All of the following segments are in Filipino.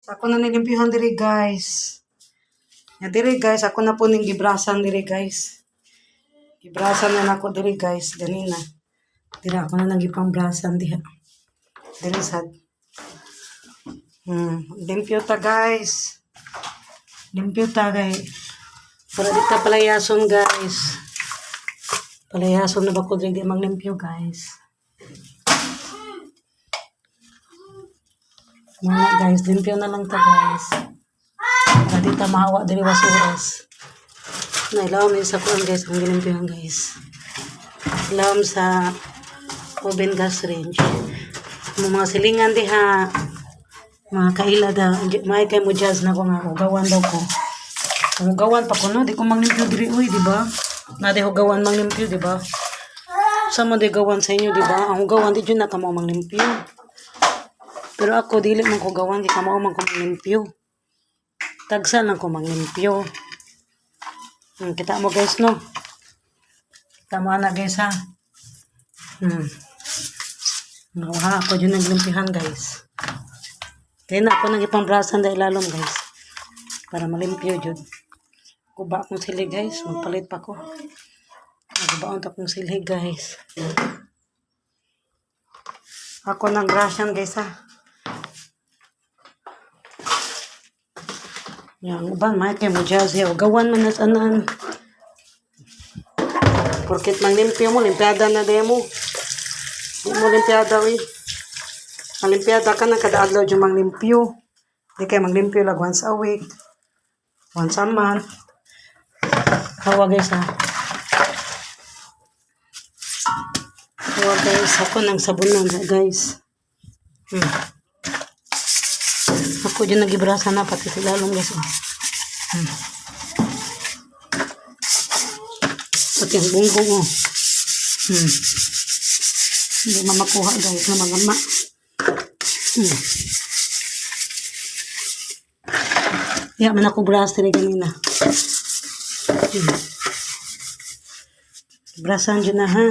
Ako na nilimpihan diri guys. Ya diri guys, ako na po ning gibrasan diri guys. Gibrasan na ako diri guys, ganina. Diri ako na nagipangbrasan diha. Diri sad. Limpyo ta guys. Limpyo ta guys. Para di ta palayason guys. Palayason na ba ko diri maglimpyo guys. Mga guys, limpyo na lang ta guys. Para di ta mahawa diri basuras. Nailawom ni sa kuan guys, ang gilimpyohan guys. Ilawom sa oven gas range. Mga silingan diha, mga kaila da, may kay mo jazz na ko nga, hugawan daw ko. Hugawan pa ko no, di ko manglimpyo diri uy, di ba? Na di hugawan manglimpyo, di ba? Sa mo di gawan sa inyo, di ba? Ang hugawan di dyan na kamo manglimpyo. Pero ako dili man ko gawan, di kamo man ko manglimpyo. Tagsa lang ko manglimpyo. Kita mo guys no. Kita mo na guys ha. Nawaha ako dyan naglimpihan guys. Kaya na ako nagipangbrasan dahil lalom guys. Para malimpyo dyan. Kuba akong silig guys. Magpalit pa ko. Nagbaon akong silig guys. Ako nang brasyan guys ha. Yang uban may kay mo jazzy o gawan man na tanan. Porket manglimpyo mo, limpiada na demo. Di mo limpiada wi. Ang limpiada ka na kada adlaw yung manglimpyo. Di kay manglimpyo lag once a week. Once a month. Hawa guys ha. Hawa guys, ako nang sabunan guys. Ako dyan nagibrasa na pati silalong guys. Pati ang bungbong oh. Hindi mamakuha guys na magama. Kaya man ako brasa rin ganina. Brasan dyan na ha.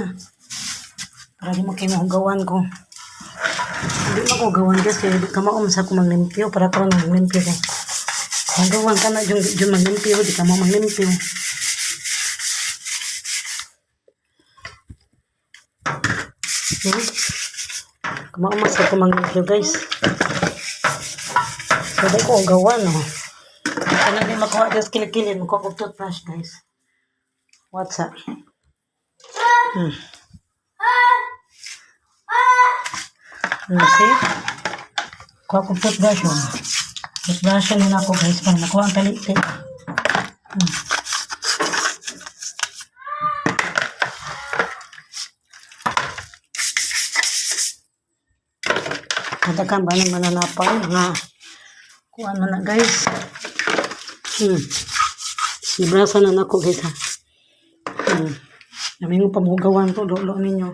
Para di mo kayo mahugawan ko. Hindi mo ko gawan guys kaya di ka maumsa ko maglimpyo para ko maglimpyo ko. Kung gawan ka na yung maglimpyo, di ka mo maglimpyo. Kung maumsa ko maglimpyo guys. So di ko gawan oh. Kaya na di makuha guys kilikilin. Makuha ko toothbrush guys. What's up? See? Kuha ko toothbrush yun. Toothbrush yun ako guys. Para nakuha ang talite. Kadakan ba ng mananapang nga kuha na na guys. Ibrasa na ako guys ha. Namin yung pamugawan to. Lolo ninyo.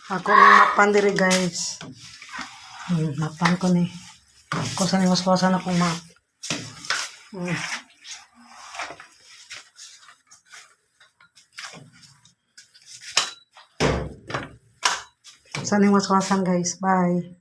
Ako nang mapan diri guys. Mapan ko ni. Ako sa niwas-wasan akong map. Sa niwas-wasan guys. Bye.